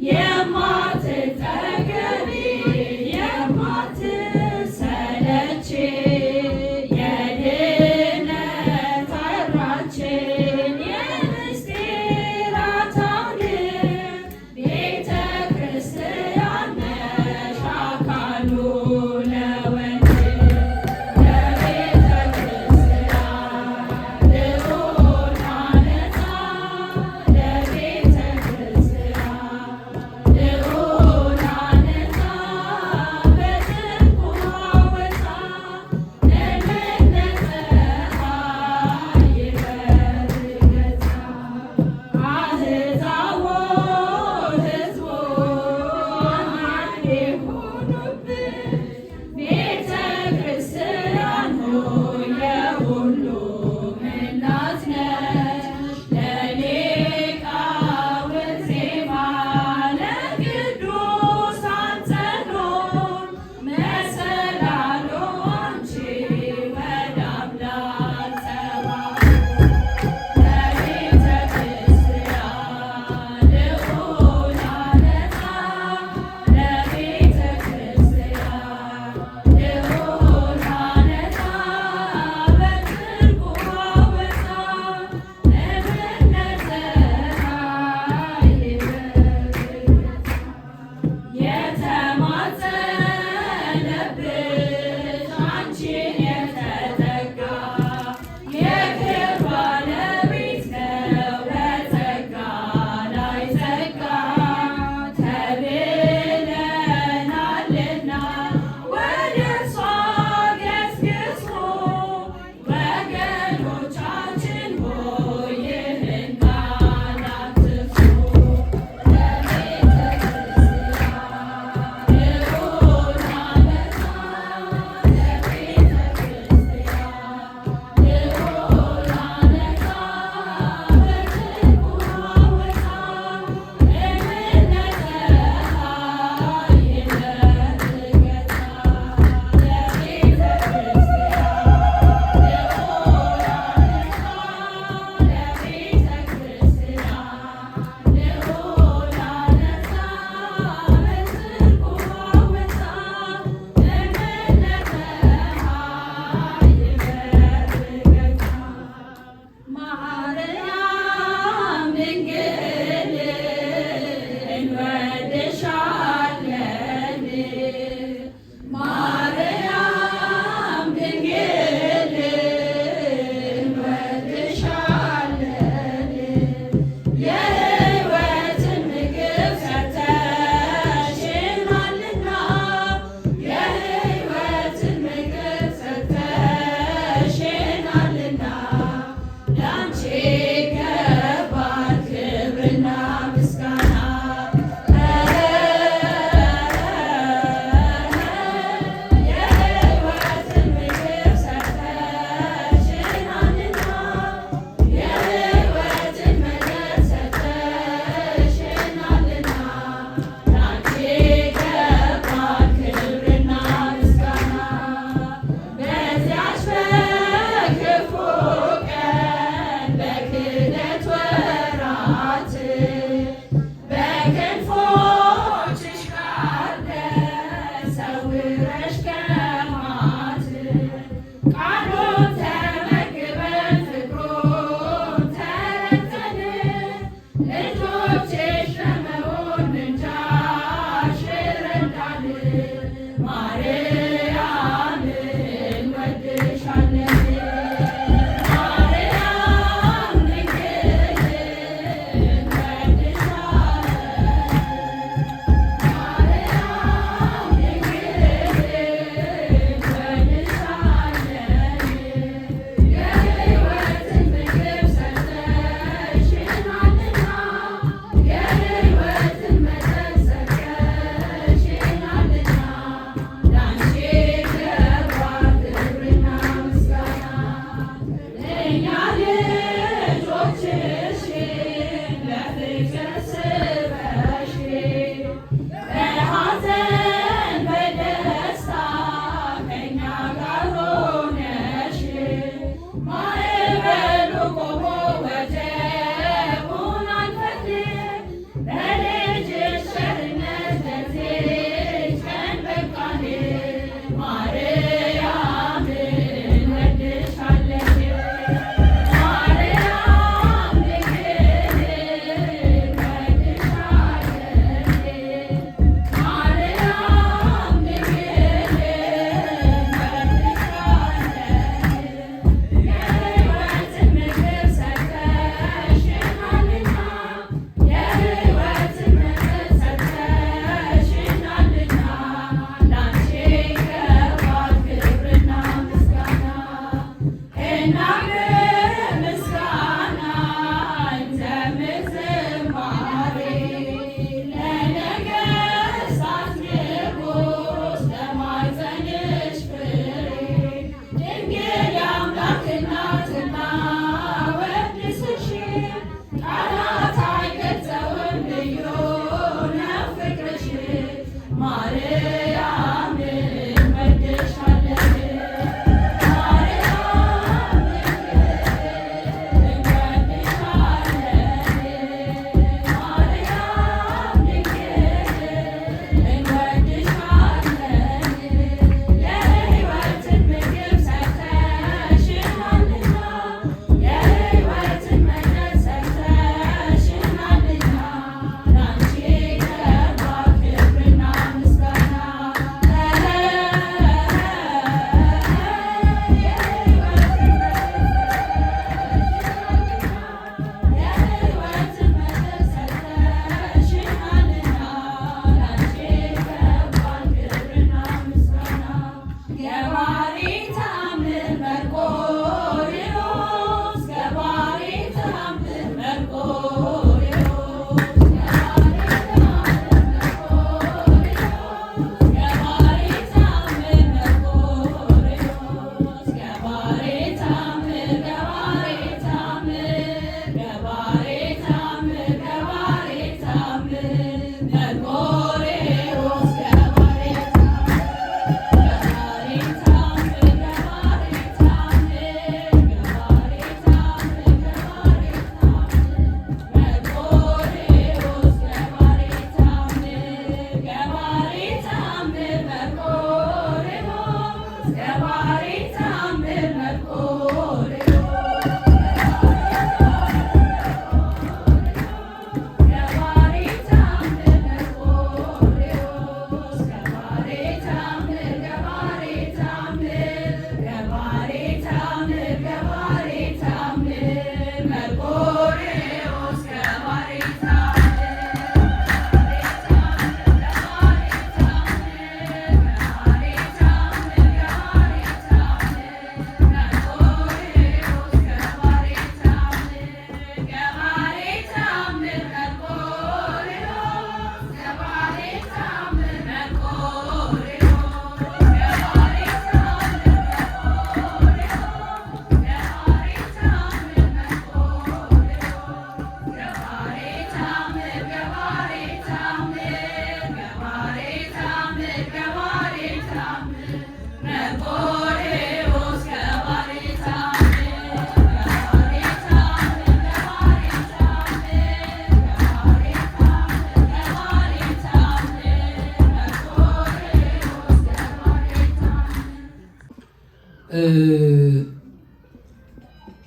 የማትጠገቢ የማትሰለች የድነት አራችን የምስጢራት አውድ ቤተ ክርስቲያን ነሽ አካሉ ለወልድ ለቤተ ክርስቲያን ልዑል አለታ ለቤተ ክርስቲያን ልዑል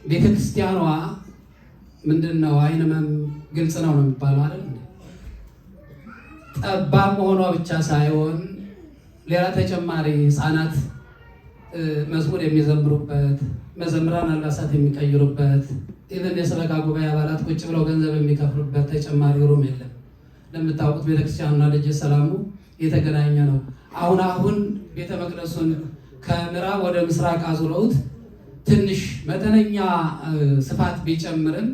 ቤተክርስቲያኗ ምንድነው አይነመም ግልጽ ነው የሚባለው አይደል? ጠባብ መሆኗ ብቻ ሳይሆን ሌላ ተጨማሪ ህፃናት መዝሙር የሚዘምሩበት፣ መዘምራን አልባሳት የሚቀይሩበት፣ ኢቨን የሰበካ ጉባኤ አባላት ቁጭ ብለው ገንዘብ የሚከፍሉበት ተጨማሪ ሩም የለም። ለምታውቁት ቤተክርስቲያኑና ደጀ ሰላሙ የተገናኘ ነው። አሁን ቤተ መቅደሱን ከምዕራብ ወደ ምስራቅ አዙረውት ትንሽ መጠነኛ ስፋት ቢጨምርም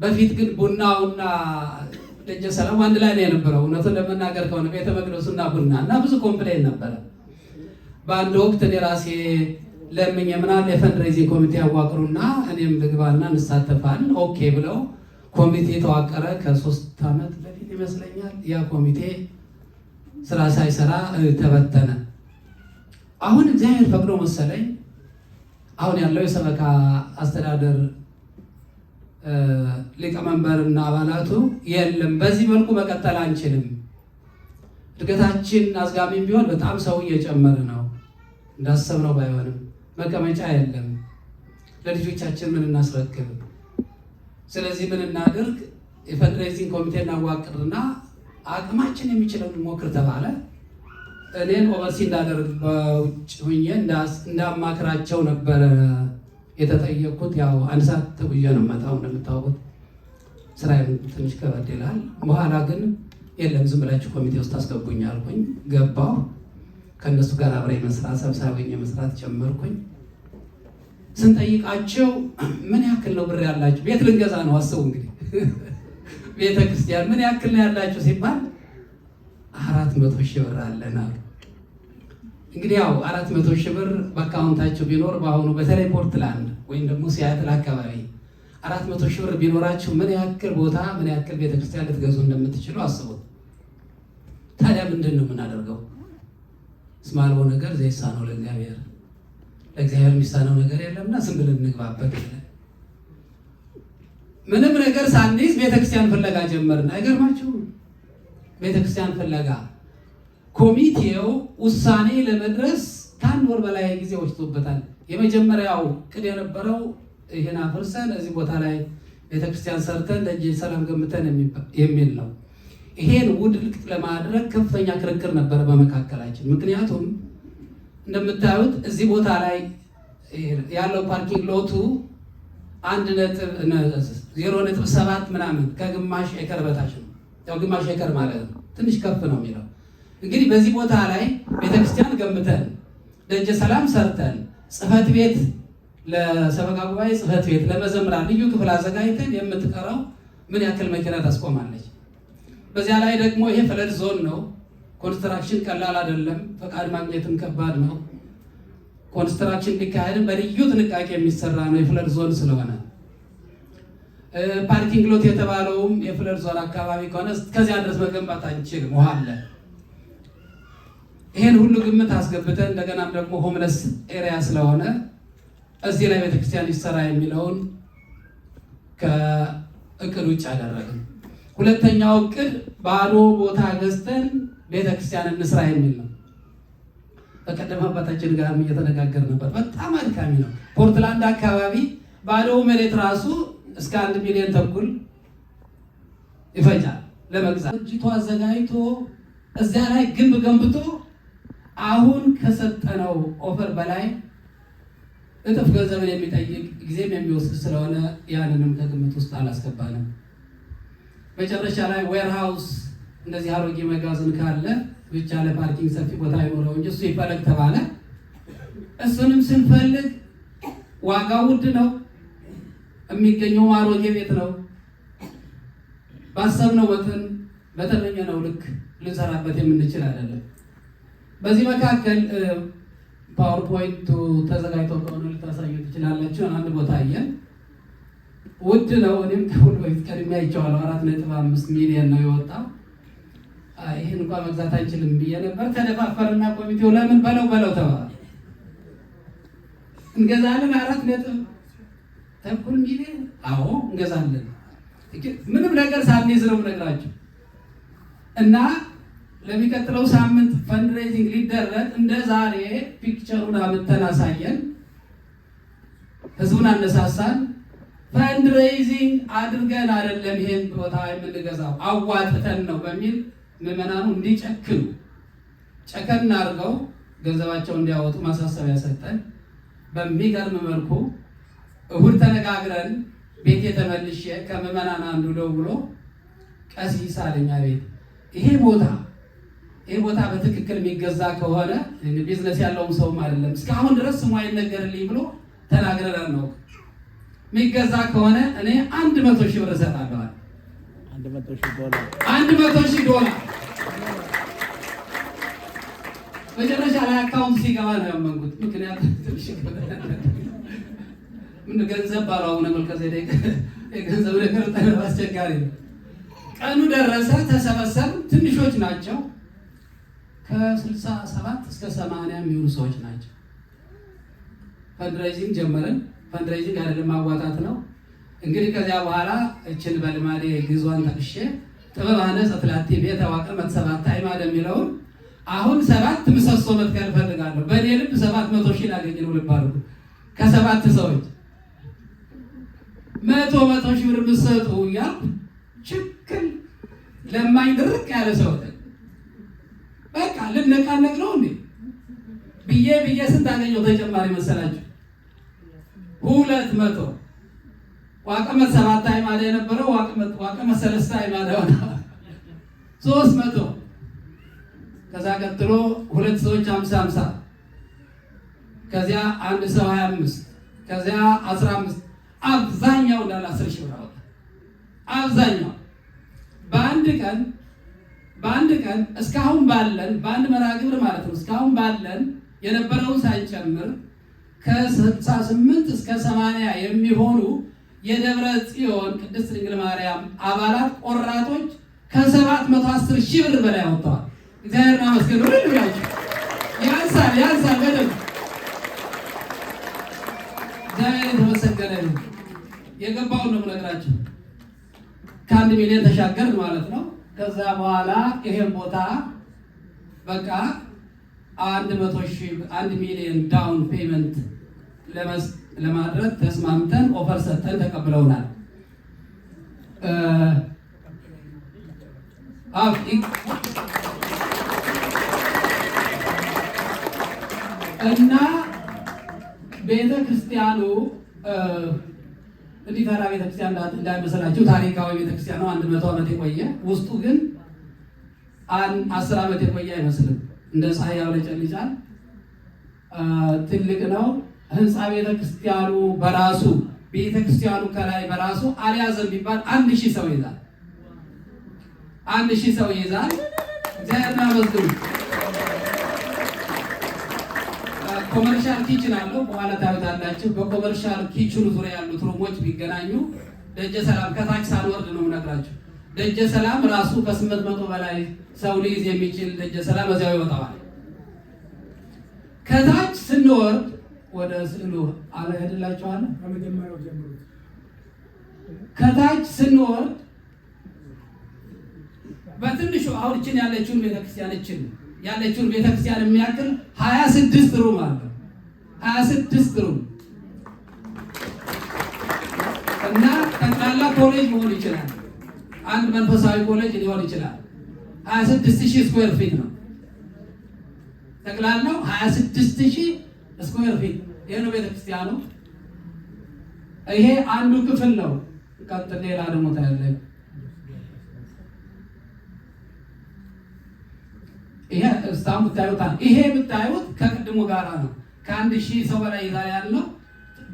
በፊት ግን ቡናውና ደጀ ሰላሙ አንድ ላይ ነው የነበረው። እውነቱን ለመናገር ከሆነ ቤተ መቅደሱና ቡና እና ብዙ ኮምፕሌን ነበረ። በአንድ ወቅት እኔ ራሴ ለምኜ ምናምን የፈንድሬዚንግ ኮሚቴ ያዋቅሩና እኔም ልግባና እንሳተፋል ኦኬ ብለው ኮሚቴ ተዋቀረ። ከ3 ዓመት በፊት ይመስለኛል ያ ኮሚቴ ስራ ሳይሰራ ተበተነ። አሁን እግዚአብሔር ፈቅዶ መሰለኝ አሁን ያለው የሰበካ አስተዳደር ሊቀመንበርና አባላቱ የለም በዚህ መልኩ መቀጠል አንችልም፣ እድገታችን አዝጋሚም ቢሆን በጣም ሰው እየጨመረ ነው፣ እንዳሰብነው ባይሆንም መቀመጫ የለም፣ ለልጆቻችን ምን እናስረክብ፣ ስለዚህ ምን እናድርግ፣ የፈንድሬዚንግ ኮሚቴ እናዋቅርና አቅማችን የሚችለውን ሞክር ተባለ። እኔን ኦቨርሲ እንዳደርግ በውጭ ሁኜ እንዳማክራቸው ነበረ የተጠየቅኩት። ያው 1 ሰዓት ተጉዤ ነው የምመጣው እንደምታውቁት፣ ስራዬን ትንሽ ከበድ ይላል። በኋላ ግን የለም ዝም ብላችሁ ኮሚቴ ውስጥ አስገቡኝ አልኩኝ። ገባሁ። ከእነሱ ጋር አብሬ መስራት ሰብሳቢ መስራት ጀመርኩኝ። ስንጠይቃቸው ምን ያክል ነው ብር ያላችሁ? ቤት ልንገዛ ነው አስቡ እንግዲህ ቤተ ክርስቲያን ምን ያክል ነው ያላችሁ ሲባል 400 ሺህ ብር አለን አሉ። እንግዲህ ያው 400 ሺህ ብር በአካውንታቸው ቢኖር በአሁኑ በተለይ ፖርትላንድ ወይም ደግሞ ሲያትል አካባቢ 400 ሺህ ብር ቢኖራችሁ ምን ያክል ቦታ ምን ያክል ቤተክርስቲያን ልትገዙ እንደምትችሉ አስቡት። ታዲያ ምንድን ነው የምናደርገው? እስመ አልቦ ነገር ዘይሳነው ለእግዚአብሔር፣ ለእግዚአብሔር የሚሳነው ነገር የለምና ዝም ብለን እንግባበት። ምንም ነገር ሳንይዝ ቤተክርስቲያን ፍለጋ ጀመርን። አይገርማችሁም? ቤተክርስቲያን ፍለጋ ኮሚቴው ውሳኔ ለመድረስ ከአንድ ወር በላይ ጊዜ ወስዶበታል። የመጀመሪያው ቅድ የነበረው ይህን አፍርሰን እዚህ ቦታ ላይ ቤተክርስቲያን ሰርተን ደጀ ሰላም ገምተን የሚል ነው። ይሄን ውድቅ ለማድረግ ከፍተኛ ክርክር ነበረ በመካከላችን። ምክንያቱም እንደምታዩት እዚህ ቦታ ላይ ያለው ፓርኪንግ ሎቱ 0.7 ምናምን ከግማሽ ኤከር በታች ነው። ያው ግማሽ ኤከር ማለት ነው፣ ትንሽ ከፍ ነው የሚለው። እንግዲህ በዚህ ቦታ ላይ ቤተክርስቲያን ገምተን ደጀ ሰላም ሰርተን ጽሕፈት ቤት ለሰበካ ጉባኤ ጽሕፈት ቤት ለመዘምራን ልዩ ክፍል አዘጋጅተን የምትቀረው ምን ያክል መኪና ታስቆማለች? በዚያ ላይ ደግሞ ይሄ ፍለድ ዞን ነው። ኮንስትራክሽን ቀላል አይደለም። ፈቃድ ማግኘትም ከባድ ነው። ኮንስትራክሽን ቢካሄድም በልዩ ጥንቃቄ የሚሰራ ነው የፍለድ ዞን ስለሆነ። ፓርኪንግ ሎት የተባለውም የፍለድ ዞን አካባቢ ከሆነ ከዚያ ድረስ መገንባት አንችልም፣ ውሃ አለ። ይሄን ሁሉ ግምት አስገብተን እንደገናም ደግሞ ሆምለስ ኤሪያ ስለሆነ እዚህ ላይ ቤተክርስቲያን ይሰራ የሚለውን ከእቅድ ውጭ አደረግን። ሁለተኛው እቅድ ባዶ ቦታ ገዝተን ቤተክርስቲያን እንስራ የሚል ነው። በቀደም አባታችን ጋር እየተነጋገር ነበር። በጣም አድካሚ ነው። ፖርትላንድ አካባቢ ባዶ መሬት ራሱ እስከ 1.5 ሚሊዮን ይፈጃል ለመግዛት። ድርጅቱ አዘጋጅቶ እዚያ ላይ ግንብ ገንብቶ አሁን ከሰጠነው ኦፈር በላይ እጥፍ ገንዘብን የሚጠይቅ ጊዜም የሚወስድ ስለሆነ ያንንም ከግምት ውስጥ አላስገባንም። መጨረሻ ላይ ዌርሃውስ እንደዚህ አሮጌ መጋዘን ካለ ብቻ ለፓርኪንግ ሰፊ ቦታ ይኖረው እንጂ እሱ ይፈለግ ተባለ። እሱንም ስንፈልግ ዋጋው ውድ ነው። የሚገኘው አሮጌ ቤት ነው። ባሰብነው መጠን በተመኘነው ልክ ልንሰራበት የምንችል አይደለም። በዚህ መካከል ፓወርፖይንቱ ተዘጋጅቶ ከሆነ ልታሳዩ ትችላላችሁ። አንድ ቦታ አየን፣ ውድ ነው። እኔም ከሁሉ በፊት ቀድሜ አይቼዋለሁ። 4.5 ሚሊዮን ነው የወጣው። ይህን እንኳን መግዛት አይችልም ብዬ ነበር። ተደፋፈርና ኮሚቴው ለምን በለው ተባለ። እንገዛለን 4.5 ሚሊዮን። አዎ እንገዛለን። ምንም ነገር ሳንይዝ ነው የምነግራችሁ። እና ለሚቀጥለው ሳምንት ፈንድሬዚንግ ሊደረግ እንደ ዛሬ ፒክቸሩን አምጥተን አሳየን፣ ህዝቡን አነሳሳን። ፈንድሬዚንግ አድርገን አይደለም ይሄን ቦታ የምንገዛው አዋጥተን ነው በሚል ምዕመናኑ እንዲጨክኑ ጨከን አድርገው ገንዘባቸው እንዲያወጡ ማሳሰቢያ ሰጠን። በሚገርም መልኩ እሁድ ተነጋግረን ቤት የተመልሼ ከምዕመናን አንዱ ደውሎ ቀሲስ አለኝ፣ ቤት ይሄ ቦታ በትክክል የሚገዛ ከሆነ ቢዝነስ ያለውም ሰውም አይደለም እስካሁን ድረስ ስሙ አይነገርልኝ ብሎ ተናግረናል ነው። የሚገዛ ከሆነ እኔ 100,000 ብር እሰጣለሁ። 100,000 ዶላር መጨረሻ ላይ አካውንት ሲገባ ነው ያመንኩት። ምክንያቱም ትንሽ ምን ገንዘብ ባለው አሁን መልከዘዴቅ የገንዘብ ነገር ጠረብ አስቸጋሪ ነው። ቀኑ ደረሰ፣ ተሰበሰብ። ትንሾች ናቸው፣ ከ67 እስከ 80 የሚሆኑ ሰዎች ናቸው። ፈንድሬዚንግ ጀመርን። ፈንድሬዚንግ አይደለም ማዋጣት ነው። እንግዲህ ከዚያ በኋላ እችን በልማዴ ግዟን ጠቅሼ ጥበባነ ሰትላቲ ቤተ ዋቀመት 7 አይማደ የሚለውን አሁን 7 ምሰሶ መትከል እፈልጋለሁ። በእኔ ልብ 700,000 ላገኝ ነው ልባሉ ከ7 ሰዎች 100,000 ብር ምሰጡ እያልኩ ችክል ለማኝ ድርቅ ያለ ሰው በቃ ልነቃነቅ ነው እንዴ ብዬ ስንት አገኘው ተጨማሪ መሰላችሁ? 200 ዋቀመት 7 አይማደ የነበረው ዋቀመት 3 አይማደ ሆነ 300። ከዛ ቀጥሎ 2 ሰዎች 50 ከዚያ አንድ ሰው 25 ከዚያ 15 አብዛኛው እንዳለ 10,000 ብር አወጣ። አብዛኛው በአንድ ቀን እስካሁን ባለን በአንድ መርሃ ግብር ማለት ነው እስካሁን ባለን የነበረውን ሳይጨምር ከ68 እስከ 80 የሚሆኑ የደብረ ጽዮን ቅድስት ድንግል ማርያም አባላት ቆራጦች ከ710,000 ብር በላይ አወጥተዋል። እግዚአብሔር ይመስገን። ያንሳል በደንብ እግዚአብሔር የተመሰገነ ነው። የገባውን ነው የምነግራችሁ። ከ1 ሚሊዮን ተሻገር ማለት ነው። ከዛ በኋላ ይሄን ቦታ በቃ 1 ሚሊዮን ዳውን ፔመንት ለማድረግ ተስማምተን ኦፈር ሰጥተን ተቀብለውናል። እና ቤተ ክርስቲያኑ እንዲህ ተራ ቤተክርስቲያን እንዳይመስላችሁ ታሪካዊ ቤተክርስቲያን ነው። 100 ዓመት የቆየ ውስጡ ግን 10 ዓመት የቆየ አይመስልም። እንደ ፀሐይ ያብለጨልጫል። ትልቅ ነው ህንፃ ቤተክርስቲያኑ በራሱ ቤተክርስቲያኑ ከላይ በራሱ አልያዘም ቢባል 1000 ሰው ይዛል። 1000 ሰው ይዛል። እግዚአብሔር ይመስገን። ኮመርሻል ኪችን አለው። በኋላ ታዩታላችሁ። በኮመርሻል ኪችኑ ዙሪያ ያሉት ሩሞች ቢገናኙ ደጀ ሰላም ከታች ሳንወርድ ነው የምነግራችሁ። ደጀ ሰላም ራሱ ከ800 በላይ ሰው ሊይዝ የሚችል ደጀ ሰላም እዚያው ይወጣዋል። ከታች ስንወርድ ወደ ስዕሉ አልሄድላችኋለሁ። ከመጀመሪያው ጀምሮ ከታች ስንወርድ በትንሹ አውርችን ያለችውን ቤተክርስቲያን የሚያክል 26 ሩም አለ። 26 ሩም እና ጠቅላላ ኮሌጅ መሆን ይችላል። አንድ መንፈሳዊ ኮሌጅ ሊሆን ይችላል። 26000 ስኩዌር ፊት ነው ጠቅላላው። 26000 ስኩዌር ፊት ይሄ ነው ቤተክርስቲያኑ። ይሄ አንዱ ክፍል ነው። ቀጥል ሌላ ደግሞ ታያለህ። ይሄ እስታም ብታዩታል። ይሄ ብታዩት ከቅድሙ ጋራ ነው። ከ1000 ሰው በላይ ይዛል ያለው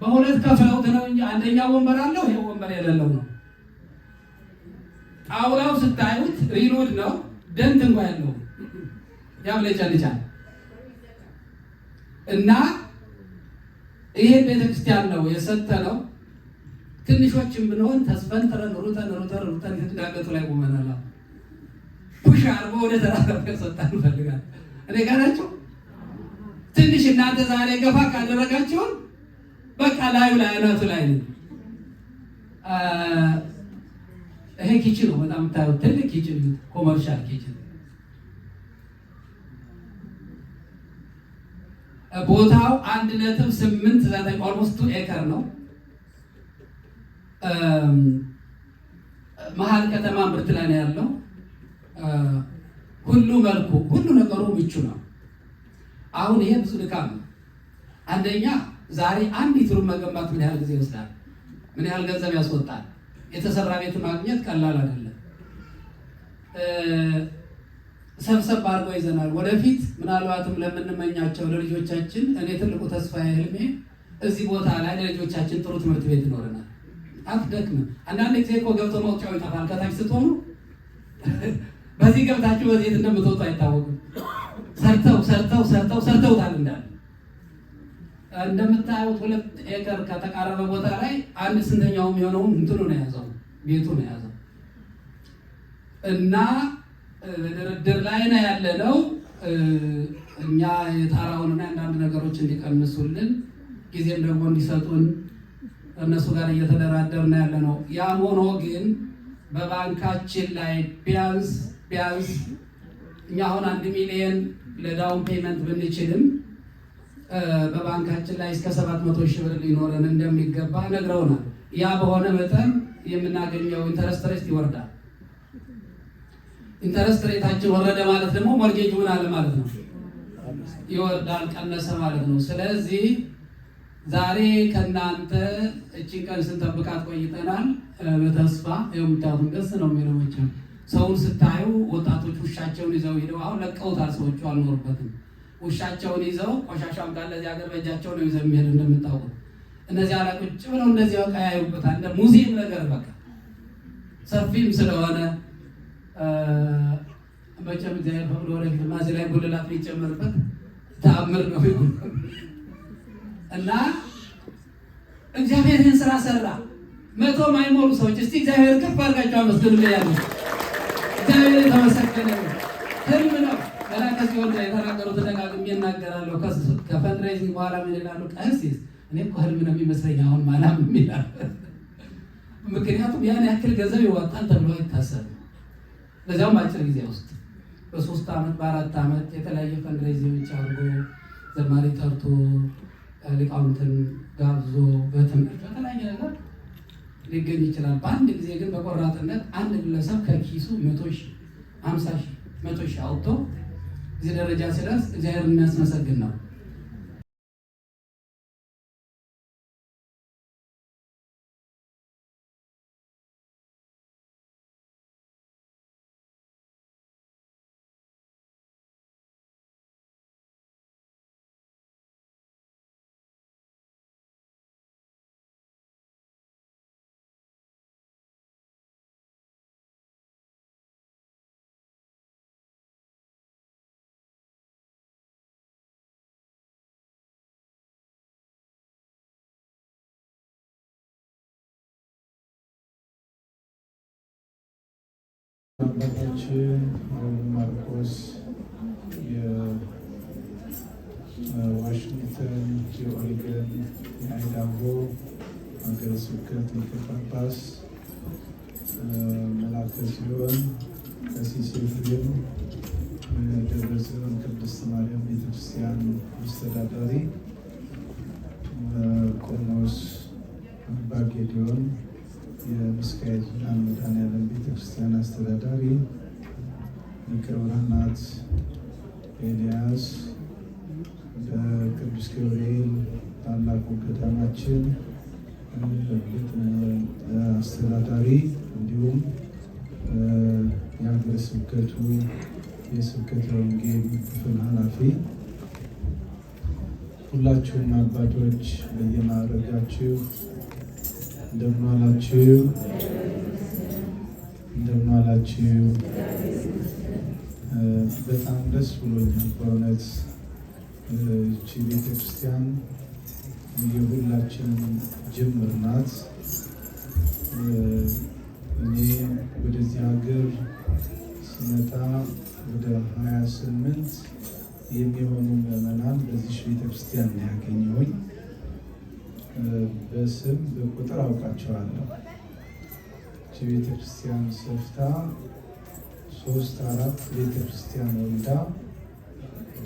በሁለት ከፍለውት ነው እንጂ አንደኛው ወንበር አለው፣ ይሄ ወንበር የሌለው ነው። ጣውላው ስታዩት ሪሎድ ነው። ደንት እንኳን ያለው ያብለጨልጫል። እና ይሄ ቤተክርስቲያን ነው የሰጠነው። ትንሾችም ብንሆን ተስፈንጥረን ሩጠን የተጋገጡ ላይ ቆመናል። ፑሽ አርጎ ወደ ተራራ ሰጣን እንፈልጋለን። እኔ ጋር ናቸው። ትንሽ እናንተ ዛሬ ገፋ ካደረጋችሁን በቃ ላዩ ላይ አናቱ ላይ ነው። ይሄ ኪችን ነው። በጣም ታዩ ትልቅ ኪችን፣ ኮመርሻል ኪችን። ቦታው 1.89 ኦልሞስት 2 ኤከር ነው። መሀል ከተማ ምርት ላይ ነው ያለው። ሁሉ ነገሩ ምቹ ነው። አሁን ይሄ ብዙ ድካም ነው። አንደኛ ዛሬ አንዲት ሩም መገንባት ምን ያህል ጊዜ ይወስዳል? ምን ያህል ገንዘብ ያስወጣል? የተሰራ ቤት ማግኘት ቀላል አይደለም። ሰብሰብ አድርጎ ይዘናል። ወደፊት ምናልባትም ለምንመኛቸው ለልጆቻችን እኔ ትልቁ ተስፋ ህልሜ እዚህ ቦታ ላይ ለልጆቻችን ጥሩ ትምህርት ቤት ይኖረናል። አትደክምም። አንዳንድ ጊዜ እኮ ገብቶ መውጫው ይጠፋል። ከታች ስትሆኑ በዚህ ገብታችሁ በዚህ እንደምትወጡ አይታወቅም። ሰርተውታል እንዳለ እንደምታዩት 2 ኤከር ከተቃረበ ቦታ ላይ 1/8 የሚሆነውን እንትኑ ነው የያዘው፣ ቤቱ ነው የያዘው። እና ድርድር ላይ ነው ያለነው። እኛ የጣራውንና አንዳንድ ነገሮች እንዲቀንሱልን ጊዜም ደግሞ እንዲሰጡን እነሱ ጋር እየተደራደርን ያለነው። ያም ሆኖ ግን በባንካችን ላይ ቢያንስ እኛ አሁን 1 ሚሊዮን ለዳውን ፔመንት ብንችልም በባንካችን ላይ እስከ 700,000 ብር ሊኖረን እንደሚገባ ነግረውናል። ያ በሆነ መጠን የምናገኘው ኢንተረስት ሬት ይወርዳል። ኢንተረስት ሬታችን ወረደ ማለት ደግሞ ሞርጌጅ ምን አለ ማለት ነው፣ ይወርዳል፣ ቀነሰ ማለት ነው። ስለዚህ ዛሬ ከእናንተ እቺን ቀን ስንጠብቃት ቆይተናል። በተስፋ የምታዩት ደስ ነው የሚለው። ሰውን ስታዩ ወጣቶች ውሻቸውን ይዘው ሄደው አሁን ለቀውታል። ሰዎቹ አልኖርበትም። ውሻቸውን ይዘው ቆሻሻም ካለ እዚህ ሀገር በእጃቸው ነው ይዘው የሚሄዱ። እንደምታውቁት እነዚህ አላ ቁጭ ብለው እንደዚህ በቃ ያዩበታል። እንደ ሙዚየም ነገር በቃ ሰፊም ስለሆነ መቼም እግዚአብሔር ፈቅዶ ወደፊት እዚህ ላይ ጉልላት ሊጨመርበት ተአምር ነው እና እግዚአብሔር ይህን ስራ ሰራ። 100 ማይሞሉ ሰዎች እስቲ እግዚአብሔር ከፍ አድርጋቸው አመስግኑ ያሉ እግዚአብሔር የተመሰገነ ነው። ህልም ነው። ገና ከዚህ ወልዳ የተናገሩት ደጋግሜ እናገራለሁ። ከፈንድሬዚንግ በኋላ ምን ይላሉ? ቀሲስ እኔ እኮ ህልም ነው የሚመስለኝ አሁን ማላም ይላል። ምክንያቱም ያን ያክል ገንዘብ ይወጣል ተብሎ አይታሰብም። ለዚያውም በአጭር ጊዜ ውስጥ በ3 ዓመት በ4 ዓመት የተለያየ ፈንድሬዚንግ አድርጎ ዘማሪ ጠርቶ ሊቃውንትን ጋብዞ በትምህርት በተለያየ ነገር ሊገኝ ይችላል። በአንድ ጊዜ ግን በቆራጥነት አንድ ግለሰብ ከኪሱ 100,000 50,000 100,000 አውጥቶ እዚህ ደረጃ ሲደርስ እግዚአብሔር የሚያስመሰግን ነው። አባታችን ማርቆስ የዋሽንግተን የኦሪገን የአይዳሆ ሀገረ ስብከት ሊቀ ጳጳስ መላከ ጽዮን ቀሲስ ኤፍሬም ደብረ ጽዮን ቅድስት ማርያም ቤተክርስቲያን አስተዳዳሪ፣ ቆሞስ አባ ጌዲዮን የምስካየ ኅዙናን መድኃኔዓለም ቤተክርስቲያን አስተዳዳሪ፣ ሊቀ ብርሃናት ኤልያስ በቅዱስ ገብርኤል ታላቁ ገዳማችን አስተዳዳሪ፣ እንዲሁም የሀገረ ስብከቱ የስብከተ ወንጌል ክፍል ኃላፊ፣ ሁላችሁም አባቶች በየማዕረጋችሁ እንደምን ዋላችሁ? እንደምን ዋላችሁ? በጣም ደስ ብሎኛል በእውነት ይቺ ቤተክርስቲያን የሁላችንም ጅምር ናት። እኔ ወደዚህ ሀገር ስመጣ ወደ 28 የሚሆኑ ምዕመናን በዚህ ቤተክርስቲያን ነው ያገኘሁኝ። በስም በቁጥር አውቃቸዋለሁ። ይቺ ቤተክርስቲያን ሰፍታ 3-4 ቤተክርስቲያን ወልዳ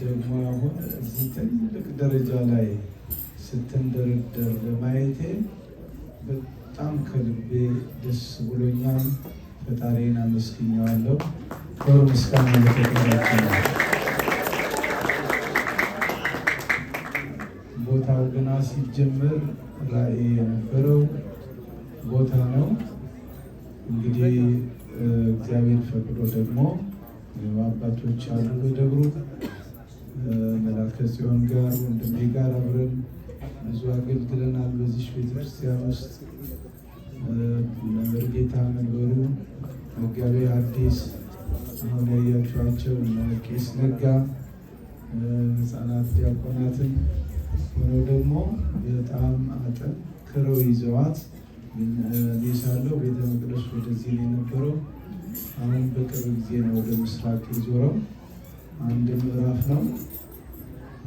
ደግሞ አሁን እዚህ ትልቅ ደረጃ ላይ ስትንደረደር ለማየቴ በጣም ከልቤ ደስ ብሎኛል። ፈጣሪን አመስግኘዋለሁ። ክብር ምስጋና ለተቀበላችሁ ነው። ቦታው ገና ሲጀመር ራዕይ የነበረው ቦታ ነው። እንግዲህ እግዚአብሔር ፈቅዶ ደግሞ አባቶች አሉ በደብሩ መላከ ጽዮን ጋር ወንድሜ ጋር አብረን ብዙ አገልግለናል። በዚህ ቤተክርስቲያን ውስጥ መርጌታ መንበሩ መጋቤ ሐዲስ አሁን ያያችኋቸው ቄስ ነጋ ህፃናት ዲያቆናትን ሆነው ደግሞ በጣም አጠንክረው ይዘዋት እኔ ሳለሁ ቤተ መቅደስ ወደዚህ ነው የነበረው። አሁን በቅርብ ጊዜ ነው ወደ ምስራቅ የዞረው። አንድ ምዕራፍ ነው።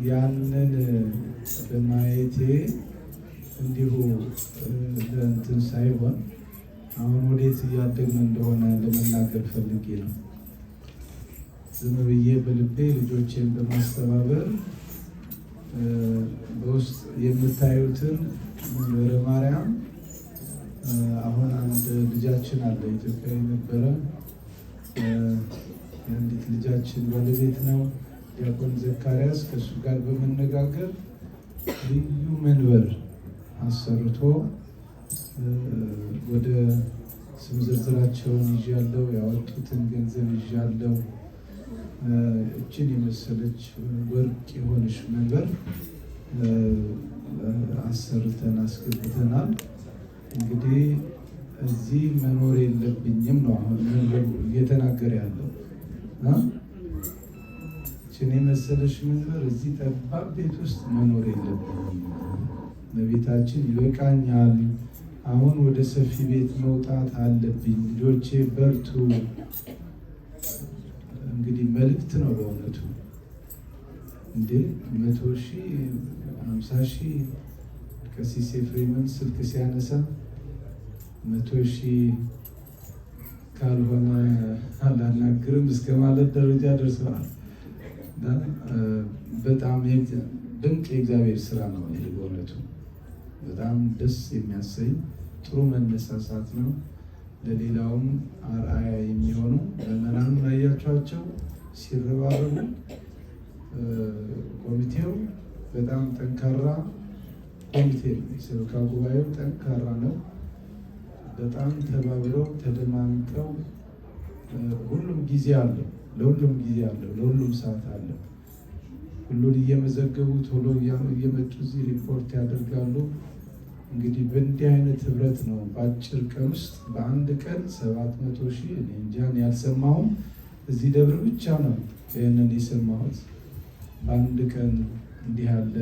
ያንን በማየቴ እንዲሁ ለእንትን ሳይሆን አሁን ወዴት እያደግን እንደሆነ ለመናገር ፈልጌ ነው። ዝም ብዬ በልቤ ልጆቼን በማስተባበር በውስጥ የምታዩትን መንበረ ማርያም አሁን አንድ ልጃችን አለ ኢትዮጵያ የነበረ የአንዲት ልጃችን ባለቤት ነው ዲያቆን ዘካርያስ። ከእሱ ጋር በመነጋገር ልዩ መንበር አሰርቶ ወደ ስም ዝርዝራቸውን ይዣለሁ፣ ያወጡትን ገንዘብ ይዣለሁ። እችን የመሰለች ወርቅ የሆነች መንበር አሰርተን አስገብተናል። እንግዲህ እዚህ መኖር የለብኝም ነው አሁን እየተናገረ ያለው። እችን የመሰለች መንበር እዚህ ጠባብ ቤት ውስጥ መኖር የለብኝም። ለቤታችን ይበቃኛል። አሁን ወደ ሰፊ ቤት መውጣት አለብኝ። ልጆቼ በርቱ። እንግዲህ መልእክት ነው በእውነቱ እንዴ 100,000 50,000 ቀሲስ ኤፍሬምን ስልክ ሲያነሳ 100,000 ካልሆነ አላናግርም እስከ ማለት ደረጃ ደርሰዋል። በጣም ድንቅ የእግዚአብሔር ስራ ነው። በእውነቱ በጣም ደስ የሚያሰኝ ጥሩ መነሳሳት ነው። ለሌላውም አርአያ የሚሆኑ ምዕመናኑን አያቸዋቸው ሲረባረቡ። ኮሚቴው በጣም ጠንካራ ኮሚቴ ነው። የሰበካ ጉባኤው ጠንካራ ነው። በጣም ተባብረው ተደማምጠው ሁሉም ጊዜ አለው፣ ለሁሉም ጊዜ አለው፣ ለሁሉም ሰዓት አለው። ሁሉን እየመዘገቡ ቶሎ እየመጡ እዚህ ሪፖርት ያደርጋሉ። እንግዲህ በእንዲህ አይነት ህብረት ነው በአጭር ቀን ውስጥ በአንድ ቀን 700,000 እኔ እንጃን ያልሰማሁም እዚህ ደብር ብቻ ነው ይህንን የሰማሁት። በአንድ ቀን እንዲህ ያለ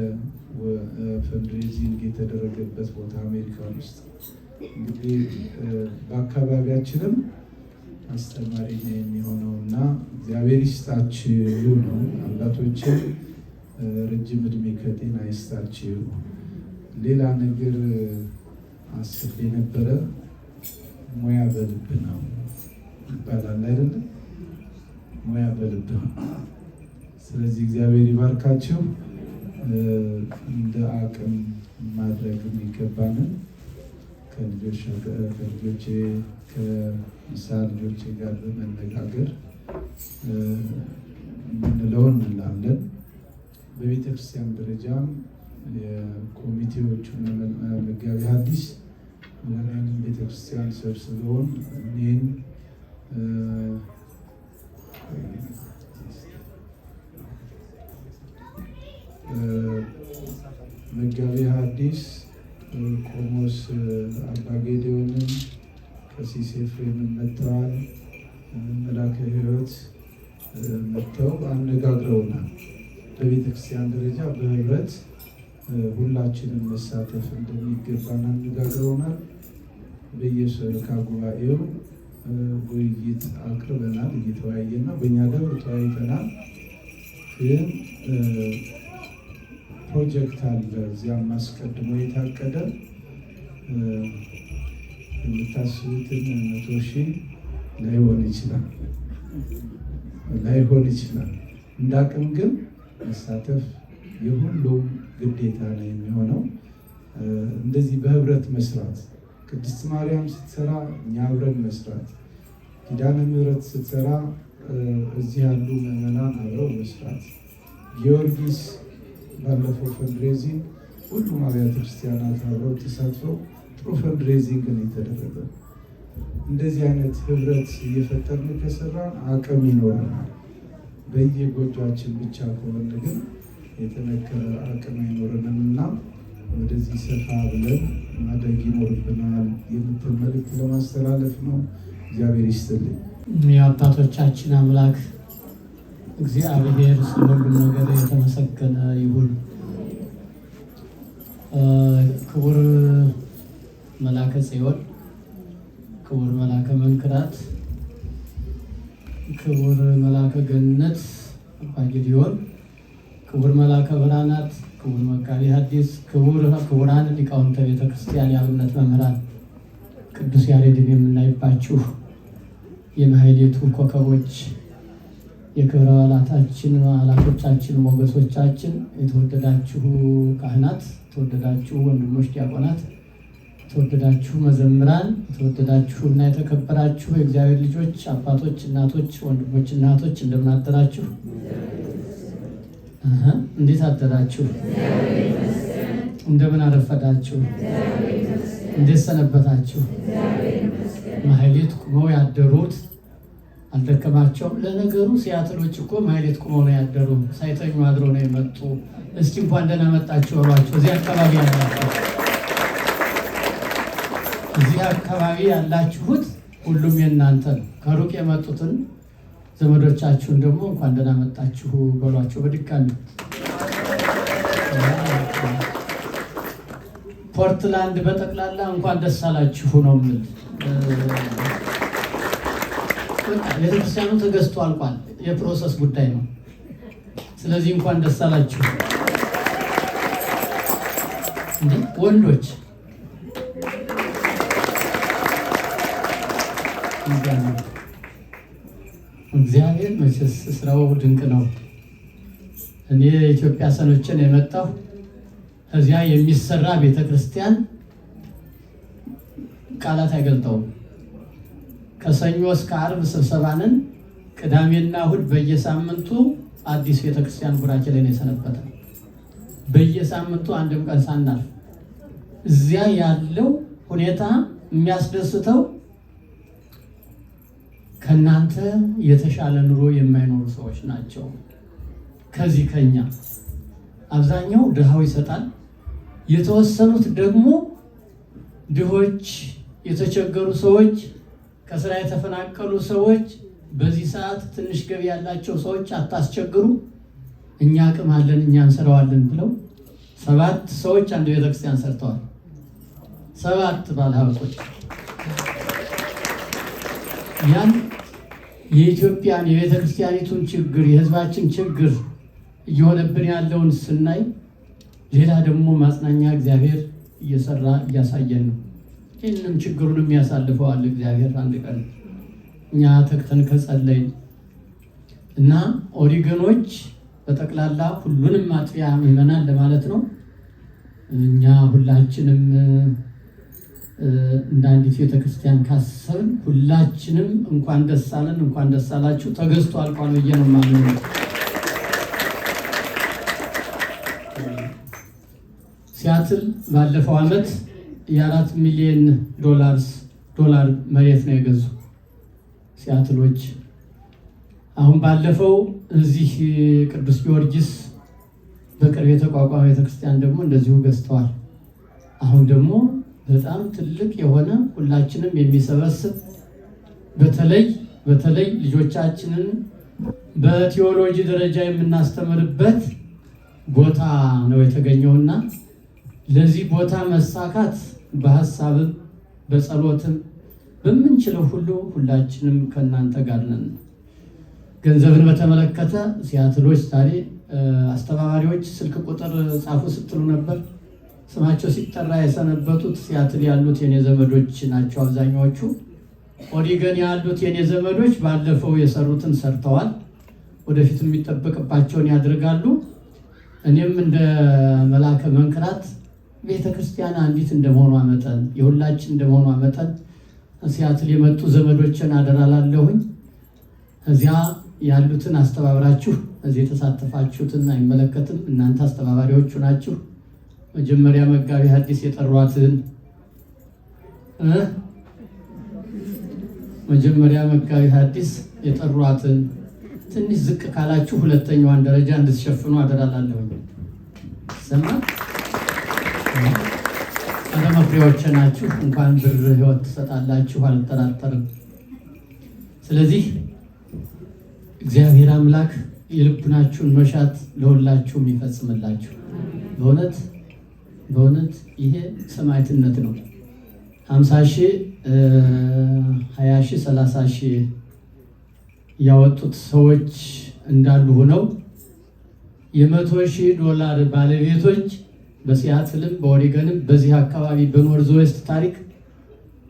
ፈንድሬዚንግ የተደረገበት ቦታ አሜሪካን ውስጥ እንግዲህ በአካባቢያችንም አስተማሪ ነው የሚሆነው እና እግዚአብሔር ይስጣችሁ ነው። አባቶችን ረጅም እድሜ ከጤና ይስጣችሁ። ሌላ ነገር አስብ የነበረ ሙያ በልብ ነው ይባላል አይደለም? ሙያ በልብ ነው። ስለዚህ እግዚአብሔር ይባርካችሁ። እንደ አቅም ማድረግ የሚገባንን ከልጆቼ ከምሳ ልጆቼ ጋር በመነጋገር የምንለውን እንላለን። በቤተክርስቲያን ደረጃም የኮሚቴዎቹን መጋቢ ሐዲስ ወላይን ቤተክርስቲያን ሰብስበውን እኔን መጋቢ ሐዲስ ቆሞስ አባ ጌዴዎንን ቀሲስ ኤፍሬምን መጥተዋል። መላከ ሕይወት መጥተው አነጋግረውናል። በቤተክርስቲያን ደረጃ በህብረት ሁላችንም መሳተፍ እንደሚገባን አነጋግረውናል። በየሰበካ ጉባኤው ውይይት አቅርበናል። እየተወያየና በእኛ ደብር ተወያይተናል። ግን ፕሮጀክት አለ እዚያም አስቀድሞ የታቀደ የምታስቡትን 100,000 ላይሆን ይችላል። እንዳቅም ግን መሳተፍ የሁሉም ግዴታ ነው የሚሆነው። እንደዚህ በህብረት መስራት፣ ቅድስት ማርያም ስትሰራ እኛ አብረን መስራት፣ ኪዳነ ምሕረት ስትሰራ እዚህ ያሉ ምዕመናን አብረው መስራት፣ ጊዮርጊስ ባለፈው ፈንድሬዚንግ ሁሉም አብያተ ክርስቲያናት አብረው ተሳትፈው ጥሩ ፈንድሬዚንግ ነው የተደረገው። እንደዚህ አይነት ህብረት እየፈጠርን ከሰራን አቅም ይኖረናል። በየጎጇችን ብቻ ከሆነ ግን የተነከረ አቅም አይኖረንም እና ወደዚህ ሰፋ ብለን ማድረግ ይኖርብናል የምትል መልዕክት ለማስተላለፍ ነው። እግዚአብሔር ይስጥልኝ። የአባቶቻችን አምላክ እግዚአብሔር ስለ ሁሉም ነገር የተመሰገነ ይሁን። ክቡር መላከ ጽዮን፣ ክቡር መላከ መንክራት፣ ክቡር መላከ ገነት አባ ጌዴዎን፣ ክቡር መላከ ብርሃናት፣ ክቡር መጋቢ ሐዲስ፣ ክቡራን ሊቃውንተ ቤተክርስቲያን፣ የአብነት መምህራን፣ ቅዱስ ያሬድን የምናይባችሁ የማህሌቱ ኮከቦች፣ የክብረ በዓላታችን አላቶቻችን፣ ሞገሶቻችን፣ የተወደዳችሁ ካህናት፣ የተወደዳችሁ ወንድሞች ዲያቆናት፣ የተወደዳችሁ መዘምራን፣ የተወደዳችሁና የተከበራችሁ የእግዚአብሔር ልጆች አባቶች፣ እናቶች፣ ወንድሞች፣ እናቶች እንደምን አደራችሁ? እንዴት አደራችሁ? እንደምን አረፈዳችሁ? እንዴት ሰነበታችሁ? ማህሌት ቁመው ያደሩት አልደከማቸውም? ለነገሩ ሲያትሎች እኮ ማህሌት ቁመው ነው ያደሩ፣ ሳይተኙ አድረው ነው የመጡ። እስቲ እንኳን ደህና መጣችሁ በሏቸው። እዚህ አካባቢ ያላችሁ እዚህ አካባቢ ያላችሁት ሁሉም የእናንተ ነው። ከሩቅ የመጡትን ዘመዶቻችሁን ደግሞ እንኳን ደህና መጣችሁ በሏቸው በድጋሚ። ፖርትላንድ በጠቅላላ እንኳን ደስ አላችሁ ነው የምል። ቤተክርስቲያኑ ተገዝቶ አልቋል። የፕሮሰስ ጉዳይ ነው። ስለዚህ እንኳን ደስ አላችሁ ወንዶች። እግዚአብሔር መቼስ ስራው ድንቅ ነው። እኔ ኢትዮጵያ ሰኖችን የመጣሁ እዚያ የሚሰራ ቤተክርስቲያን ቃላት አይገልጠውም። ከሰኞ እስከ ዓርብ ስብሰባንን፣ ቅዳሜና እሑድ በየሳምንቱ አዲስ ቤተክርስቲያን ቡራኬ ላይ ነው የሰነበተ። በየሳምንቱ አንድም ቀን ሳናልፍ እዚያ ያለው ሁኔታ የሚያስደስተው ከእናንተ የተሻለ ኑሮ የማይኖሩ ሰዎች ናቸው። ከዚህ ከኛ አብዛኛው ድሃው ይሰጣል፣ የተወሰኑት ደግሞ ድሆች፣ የተቸገሩ ሰዎች፣ ከስራ የተፈናቀሉ ሰዎች፣ በዚህ ሰዓት ትንሽ ገቢ ያላቸው ሰዎች አታስቸግሩ፣ እኛ አቅም አለን እኛ እንሰራዋለን ብለው 7 ሰዎች አንድ ቤተክርስቲያን ሰርተዋል። 7 ባለሀብቶች ያን የኢትዮጵያን የቤተክርስቲያኒቱን ችግር የህዝባችን ችግር እየሆነብን ያለውን ስናይ ሌላ ደግሞ ማጽናኛ እግዚአብሔር እየሰራ እያሳየን ነው። ይህንም ችግሩንም ያሳልፈዋል እግዚአብሔር አንድ ቀን እኛ ተክተን ከጸለይን እና ኦሪገኖች በጠቅላላ ሁሉንም አጥቢያ ምዕመናን ለማለት ነው። እኛ ሁላችንም እንደ አንዲት ቤተክርስቲያን ካሰብን ሁላችንም እንኳን ደስ አለን እንኳን ደስ አላችሁ። ተገዝቶ አልቋል ብዬ ነው የማምነው። ሲያትል ባለፈው ዓመት የ4 ሚሊዮን ዶላር መሬት ነው የገዙ ሲያትሎች። አሁን ባለፈው እዚህ ቅዱስ ጊዮርጊስ በቅርብ የተቋቋመ ቤተክርስቲያን ደግሞ እንደዚሁ ገዝተዋል። አሁን ደግሞ በጣም ትልቅ የሆነ ሁላችንም የሚሰበስብ በተለይ ልጆቻችንን በቲዎሎጂ ደረጃ የምናስተምርበት ቦታ ነው የተገኘውና ለዚህ ቦታ መሳካት በሐሳብም በጸሎትም በምንችለው ሁሉ ሁላችንም ከእናንተ ጋር ነን። ገንዘብን በተመለከተ ሲያትሎች ዛሬ አስተባባሪዎች ስልክ ቁጥር ጻፉ ስትሉ ነበር። ስማቸው ሲጠራ የሰነበቱት ሲያትል ያሉት የኔ ዘመዶች ናቸው አብዛኛዎቹ። ኦሪገን ያሉት የኔ ዘመዶች ባለፈው የሰሩትን ሰርተዋል፣ ወደፊት የሚጠበቅባቸውን ያደርጋሉ። እኔም እንደ መላከ መንክራት ቤተክርስቲያን አንዲት እንደመሆኗ መጠን የሁላችን እንደመሆኗ መጠን ሲያትል የመጡ ዘመዶችን አደራላለሁኝ። እዚያ ያሉትን አስተባብራችሁ እዚህ የተሳተፋችሁትን አይመለከትም፣ እናንተ አስተባባሪዎቹ ናችሁ። መጀመሪያ መጋቢ ሐዲስ የጠሯትን ትንሽ ዝቅ ካላችሁ ሁለተኛዋን ደረጃ እንድትሸፍኑ አደራላለሁኝ። ሰማ መፍሬዎች ናችሁ። እንኳን ብር ህይወት ትሰጣላችሁ አልጠራጠርም። ስለዚህ እግዚአብሔር አምላክ የልቡናችሁን መሻት ለሁላችሁም ይፈጽምላችሁ። በእውነት ይሄ ሰማዕትነት ነው። 50,000 20,000 30,000 ያወጡት ሰዎች እንዳሉ ሆነው የ100,000 ባለቤቶች በሲያትልም በኦሪገንም በዚህ አካባቢ በኖርዝ ዌስት ታሪክ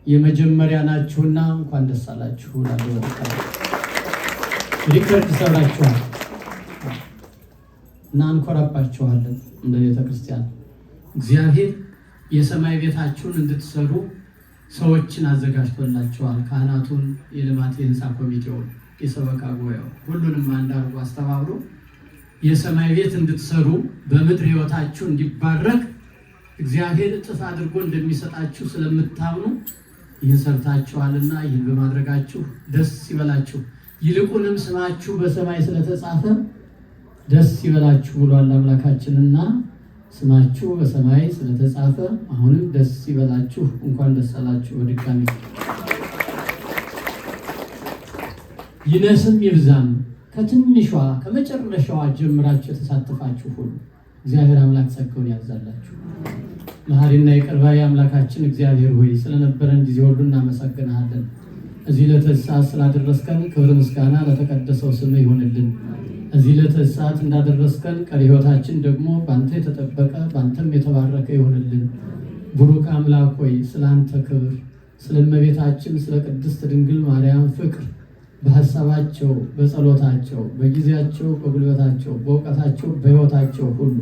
የመጀመሪያ ናችሁና እንኳን ደስ አላችሁ። ሪከርድ ሰብራችኋል እና እንኮራባችኋለን። እንደ ቤተክርስቲያን እግዚአብሔር የሰማይ ቤታችሁን እንድትሰሩ ሰዎችን አዘጋጅቶላችኋል። ካህናቱን፣ የልማት የህንፃ ኮሚቴውን፣ የሰበካ ጉባኤው ሁሉንም አንድ አድርጎ አስተባብሮ የሰማይ ቤት እንድትሰሩ በምድር ህይወታችሁ እንዲባረክ እግዚአብሔር እጥፍ አድርጎ እንደሚሰጣችሁ ስለምታምኑ ይህን ሰርታችኋልና ይህን በማድረጋችሁ ደስ ይበላችሁ። ይልቁንም ስማችሁ በሰማይ ስለተጻፈ ደስ ይበላችሁ ብሏል አምላካችንና ስማችሁ በሰማይ ስለተጻፈ አሁንም ደስ ይበላችሁ። እንኳን ደስ አላችሁ። በድጋሚ ይነስም ይብዛም ከትንሿ ከመጨረሻዋ ጀምራችሁ የተሳተፋችሁ ሁሉ እግዚአብሔር አምላክ ጸጋውን ያብዛላችሁ። መሐሪና ይቅር ባይ አምላካችን እግዚአብሔር ሆይ ስለነበረን ጊዜ ሁሉ እናመሰግናለን። እዚህ ለተሳ ስላደረስከን ክብር ምስጋና ለተቀደሰው ስም ይሁንልን። እዚህ ለተሰዓት እንዳደረስከን ቀሪ ሕይወታችን ደግሞ በአንተ የተጠበቀ በአንተም የተባረከ ይሆንልን። ቡሩክ አምላክ ሆይ ስለ አንተ ክብር፣ ስለ እመቤታችን ስለ ቅድስት ድንግል ማርያም ፍቅር በሀሳባቸው በጸሎታቸው በጊዜያቸው በጉልበታቸው በእውቀታቸው በሕይወታቸው ሁሉ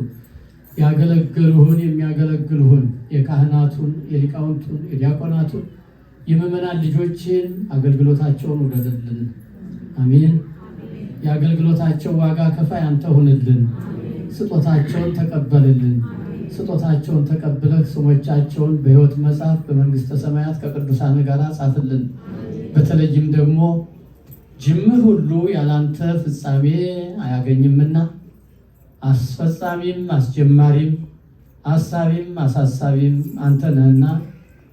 ያገለገሉህን የሚያገለግሉህን የካህናቱን የሊቃውንቱን የዲያቆናቱን የምእመናን ልጆችን አገልግሎታቸውን ውደድልን። አሜን። የአገልግሎታቸው ዋጋ ከፋይ አንተ ሁንልን። ስጦታቸውን ተቀበልልን። ስጦታቸውን ተቀብለህ ስሞቻቸውን በሕይወት መጽሐፍ በመንግሥተ ሰማያት ከቅዱሳን ጋር ጻፍልን። በተለይም ደግሞ ጅምር ሁሉ ያላንተ ፍጻሜ አያገኝምና አስፈጻሚም አስጀማሪም አሳቢም አሳሳቢም አንተ ነህና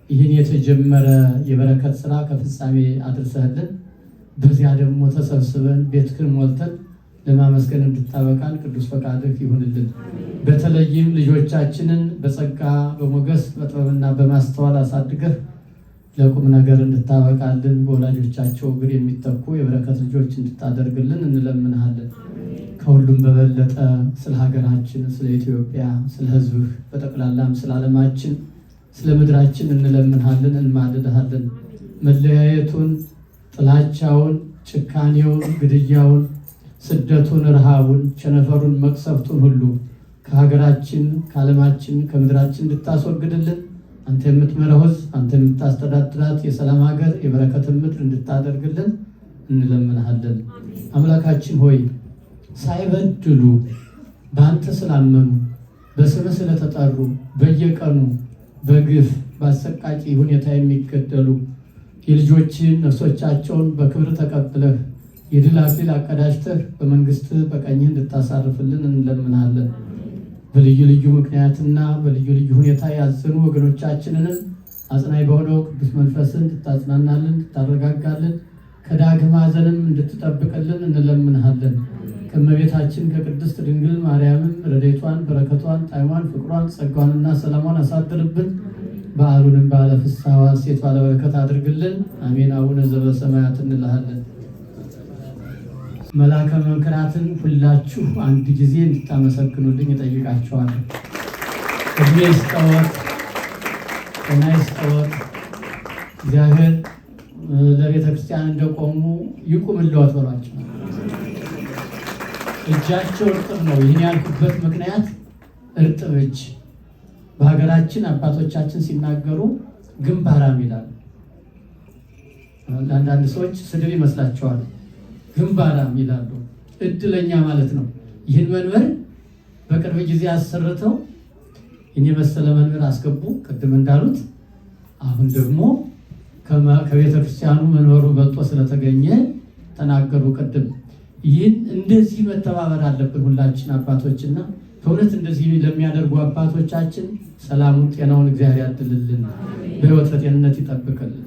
ይህን የተጀመረ የበረከት ስራ ከፍጻሜ አድርሰህልን በዚያ ደግሞ ተሰብስበን ቤትህን ሞልተን ለማመስገን እንድታበቃን ቅዱስ ፈቃድህ ይሁንልን። በተለይም ልጆቻችንን በጸጋ በሞገስ በጥበብና በማስተዋል አሳድገህ ለቁም ነገር እንድታበቃልን በወላጆቻቸው እግር የሚተኩ የበረከት ልጆች እንድታደርግልን እንለምንሃለን። ከሁሉም በበለጠ ስለ ሀገራችን፣ ስለ ኢትዮጵያ፣ ስለ ሕዝብህ በጠቅላላም ስለ ዓለማችን፣ ስለ ምድራችን እንለምንሃለን፣ እንማልድሃለን። መለያየቱን፣ ጥላቻውን፣ ጭካኔውን፣ ግድያውን፣ ስደቱን፣ ረሃቡን፣ ቸነፈሩን፣ መቅሰፍቱን ሁሉ ከሀገራችን፣ ከዓለማችን፣ ከምድራችን እንድታስወግድልን አንተ የምትመራው ሕዝብ አንተ የምታስተዳድራት የሰላም ሀገር የበረከትን ምድር እንድታደርግልን እንለምንሃለን። አምላካችን ሆይ ሳይበድሉ በአንተ ስላመኑ በስምህ ስለተጠሩ በየቀኑ በግፍ በአሰቃቂ ሁኔታ የሚገደሉ የልጆችን ነፍሶቻቸውን በክብር ተቀብለህ የድል አክሊል አቀዳጅተህ በመንግስትህ በቀኝህ እንድታሳርፍልን እንለምናለን። በልዩ ልዩ ምክንያትና በልዩ ልዩ ሁኔታ ያዘኑ ወገኖቻችንንም አጽናኝ በሆነው ቅዱስ መንፈስን እንድታጽናናልን እንድታረጋጋልን ከዳግም ሐዘንም እንድትጠብቅልን እንለምንሃለን። ከእመቤታችን ከቅድስት ድንግል ማርያምም ረድኤቷን በረከቷን ጣዕሟን ፍቅሯን ጸጋዋንና ሰላሟን አሳድርብን። በዓሉንም በዓለ ፍስሐ ወሐሴት ባለ በረከት አድርግልን። አሜን። አቡነ ዘበሰማያት እንልሃለን። መልአከ መንክራትን ሁላችሁ አንድ ጊዜ እንድታመሰግኑልኝ እጠይቃችኋለሁ። እድሜ ይስጠዎት፣ ጤና ይስጠዎት። እግዚአብሔር ለቤተ ክርስቲያን እንደቆሙ ይቁምልዎት በሏቸው። እጃቸው እርጥብ ነው። ይህን ያልኩበት ምክንያት እርጥብ እጅ በሀገራችን አባቶቻችን ሲናገሩ ግንባራም ይላሉ። ለአንዳንድ ሰዎች ስድብ ይመስላቸዋል። ግንባራም ይላሉ። እድለኛ ማለት ነው። ይህን መንበር በቅርብ ጊዜ አሰርተው ይህን የመሰለ መንበር አስገቡ። ቅድም እንዳሉት አሁን ደግሞ ከቤተ ክርስቲያኑ መንበሩ በልጦ ስለተገኘ ተናገሩ። ቅድም ይህን እንደዚህ መተባበር አለብን ሁላችን አባቶችና ከእውነት እንደዚህ ለሚያደርጉ አባቶቻችን ሰላሙን ጤናውን እግዚአብሔር ያድልልን፣ በሕይወት በጤንነት ይጠብቅልን።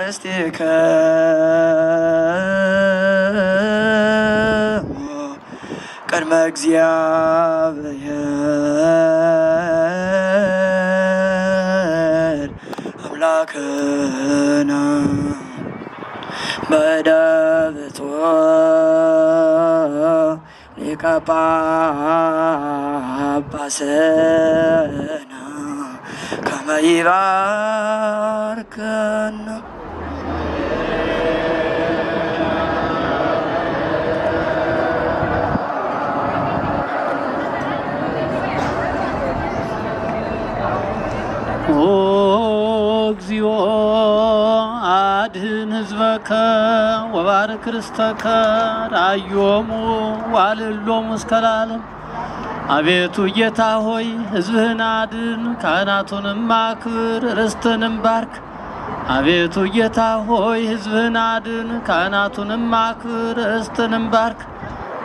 አርሥቲከ ቅድመ እግዚአብሔር አምላክነ በደብቶ ሊቀ ጳጳስነ ከመ ይባርከነ እግዚኦ አድኅን ሕዝበከ ወባርክ ርስተከ ራዮሙ ዋልሎሙ እስከ ለዓለም። አቤቱ ጌታ ሆይ ሕዝብህን አድን፣ ካህናቱንም አክብር፣ ርስትህንም ባርክ። አቤቱ ጌታ ሆይ ሕዝብህን አድን፣ ካህናቱንም አክብር፣ ርስትህንም ባርክ።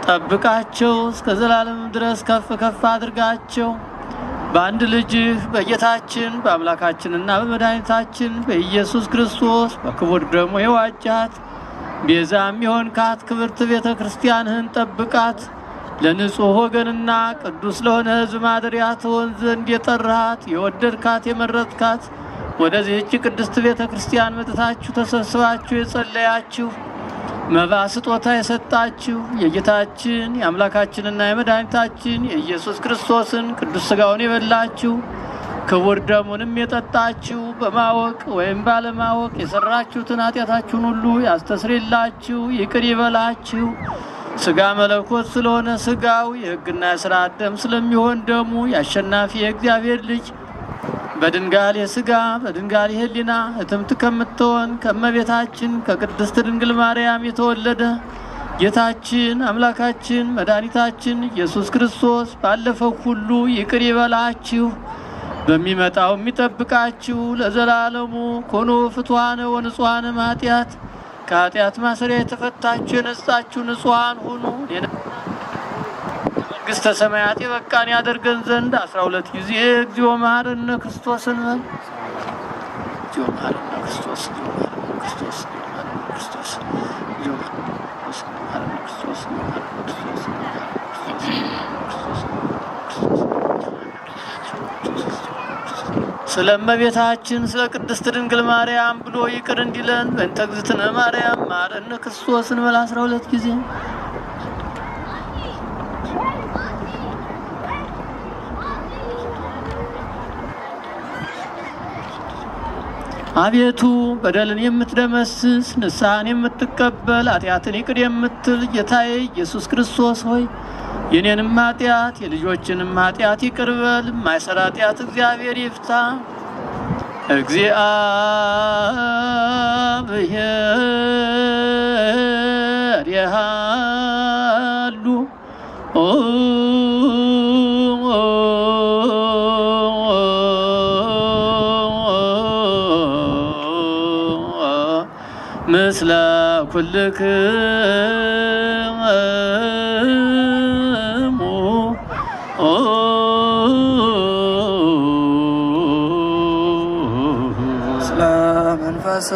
ጠብቃቸው፣ እስከ ዘላለም ድረስ ከፍ ከፍ አድርጋቸው። በአንድ ልጅህ በጌታችን በአምላካችንና በመድኃኒታችን በኢየሱስ ክርስቶስ በክቡር ደሙ የዋጃት ቤዛም የሆንካት ክብርት ቤተ ክርስቲያንህን ጠብቃት። ለንጹሕ ወገንና ቅዱስ ለሆነ ሕዝብ ማደሪያ ትሆን ዘንድ የጠራሃት የወደድካት የመረጥካት ወደዚህች ቅድስት ቤተ ክርስቲያን መጥታችሁ ተሰብስባችሁ የጸለያችሁ መባ ስጦታ የሰጣችሁ የጌታችን የአምላካችንና የመድኃኒታችን የኢየሱስ ክርስቶስን ቅዱስ ሥጋውን የበላችሁ ክቡር ደሙንም የጠጣችሁ በማወቅ ወይም ባለማወቅ የሰራችሁትን ኃጢአታችሁን ሁሉ ያስተስርይላችሁ ይቅር ይበላችሁ። ሥጋ መለኮት ስለሆነ ሥጋው የሕግና የሥርዓት ደም ስለሚሆን ደሙ የአሸናፊ የእግዚአብሔር ልጅ በድንጋሌ ሥጋ በድንጋሌ ሕሊና እትምት ከምትሆን ከእመቤታችን ከቅድስት ድንግል ማርያም የተወለደ ጌታችን አምላካችን መድኃኒታችን ኢየሱስ ክርስቶስ ባለፈው ሁሉ ይቅር ይበላችሁ፣ በሚመጣው የሚጠብቃችሁ ለዘላለሙ ኮኖ ፍትዋነ ወንጹሐነ ኃጢአት ከኃጢአት ማሰሪያ የተፈታችሁ የነጻችሁ ንጹሐን ሁኑ። መንግሥተ ሰማያት የበቃን ያደርገን ዘንድ 12 ጊዜ እግዚኦ መሐረነ ክርስቶስን በል። እግዚኦ መሐረነ ክርስቶስ፣ እግዚኦ መሐረነ ክርስቶስ፣ እግዚኦ መሐረነ ክርስቶስ፣ እግዚኦ መሐረነ ክርስቶስ፣ እግዚኦ መሐረነ ክርስቶስ፣ ስለ እመቤታችን ስለ ቅድስት ድንግል ማርያም ብሎ ይቅር እንዲለን በእንተ እግዝእትነ ማርያም መሐረነ ክርስቶስን በል 12 ጊዜ። አቤቱ በደልን የምትደመስስ ንስሐን የምትቀበል ኃጢአትን ይቅር የምትል ጌታዬ ኢየሱስ ክርስቶስ ሆይ የኔንም ኃጢአት የልጆችንም ኃጢአት ይቅር በል። የማይሰራ ኃጢአት እግዚአብሔር ይፍታ። እግዚአብሔር ያሉ ምስለ ኩልክሙ ስለ መንፈስ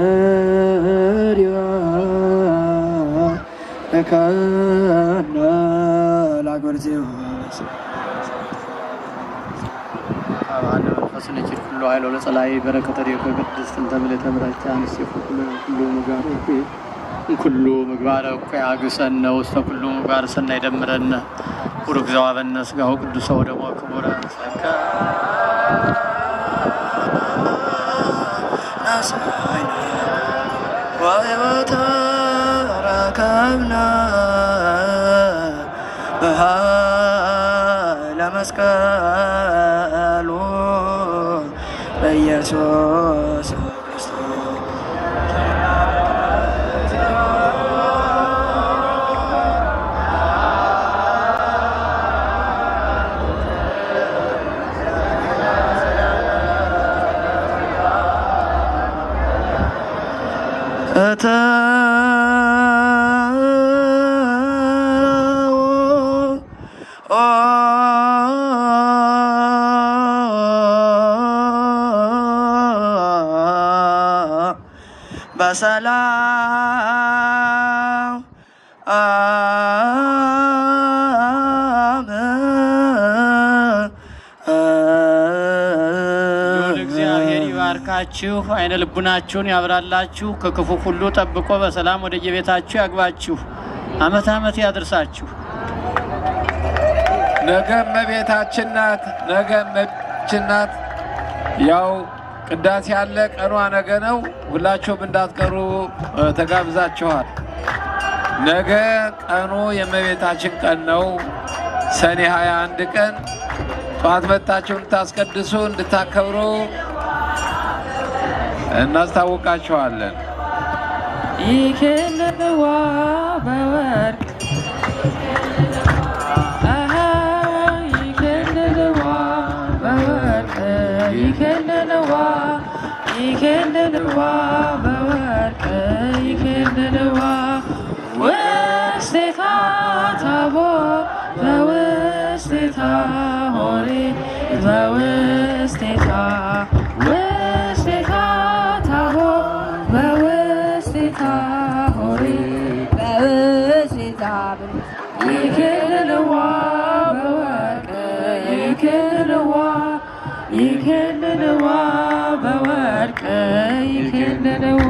እግዚአብሔር ይባርከነ ላጎርዜው አባነ መንፈስን እጅግ ሁሉ ኃይሎ ለጸላይ በረከተ ዲከ ቅድስት እንተ ምልዕተ ምሕረት አንስቲሁ ኩሉ ምግባረ እኮ ያግሰነ ውስተ ኩሉ ምግባረ ሰናይ ይደምረነ ቡሩክ ዘወሀበነ ሥጋሁ ቅዱሰ ወደሙ ክቡረ ሰከ ወሕይወተ ረከብነ በኃይለ መስቀሉ በኢየሱስ በሰላም እግዚአብሔር ይባርካችሁ፣ አይነ ልቡናችሁን ያብራላችሁ፣ ከክፉ ሁሉ ጠብቆ በሰላም ወደ የቤታችሁ ያግባችሁ፣ ዓመት ዓመት ያድርሳችሁ። ነገ እመቤታችን ናት። ነገ እመቤታችን ናት። ያው ቅዳሴ ያለ ቀኗ ነገ ነው። ሁላችሁም እንዳትቀሩ ተጋብዛችኋል። ነገ ቀኑ የእመቤታችን ቀን ነው። ሰኔ 21 ቀን ጠዋት መጣችሁ እንድታስቀድሱ እንድታከብሩ እናስታውቃችኋለን። ይክልዋ በወርቅ ይክልዋ በወርቅ ይክልዋ በወርቅ ይክልዋ ውስቴታ ታቦት በውስቴታ ሆሬ በውስቴታ ታቦት በውስቴታ ሆሬ በውስቴታ ይክልዋ በወርቅ ይክልዋ በወርቅ ይክልዋ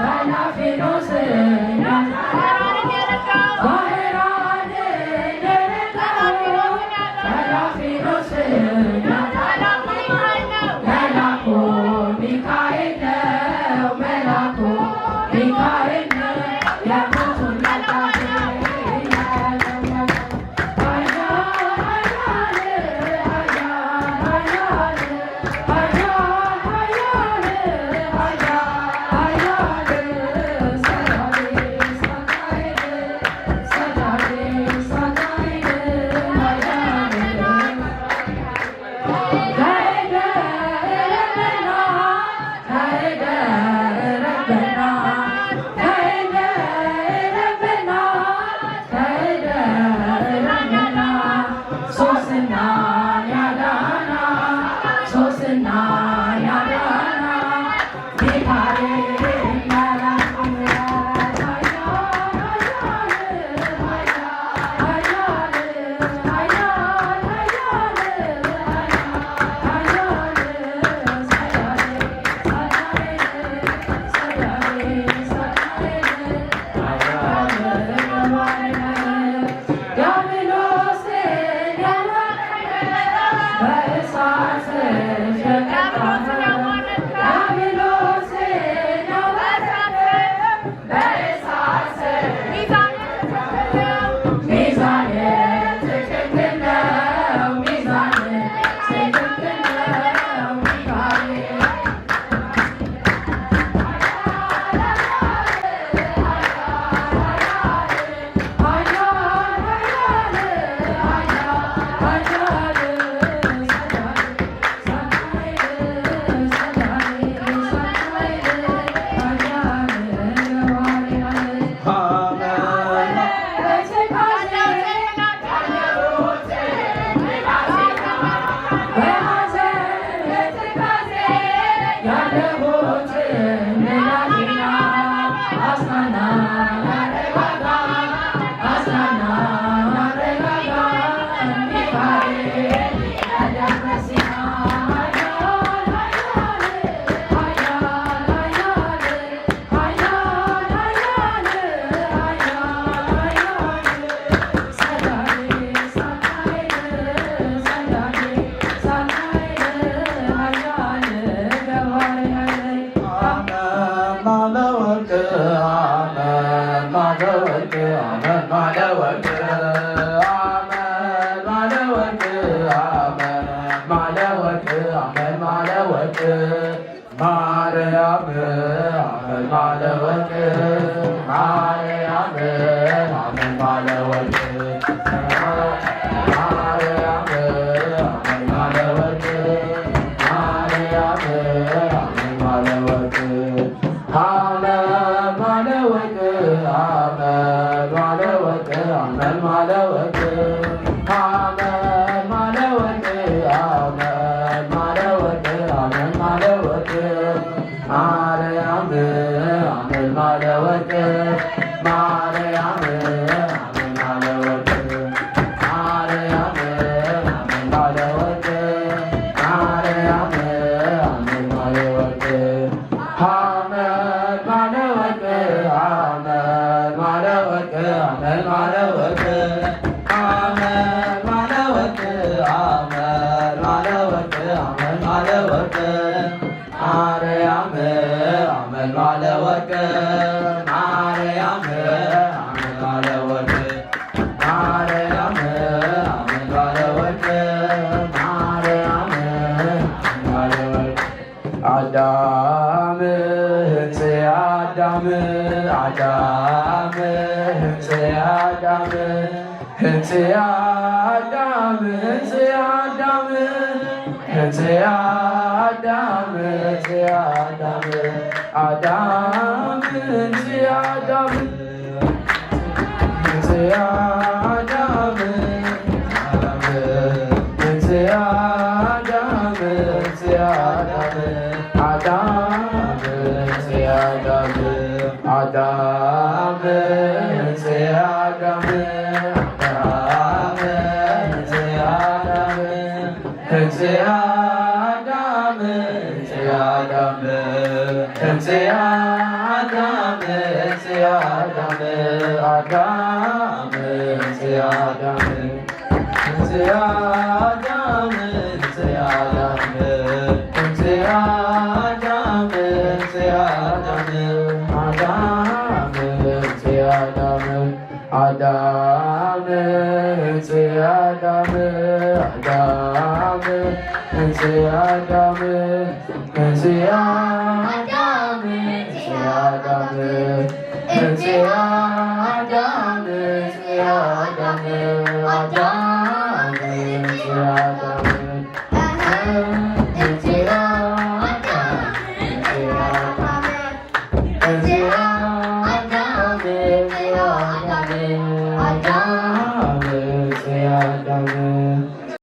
I love you.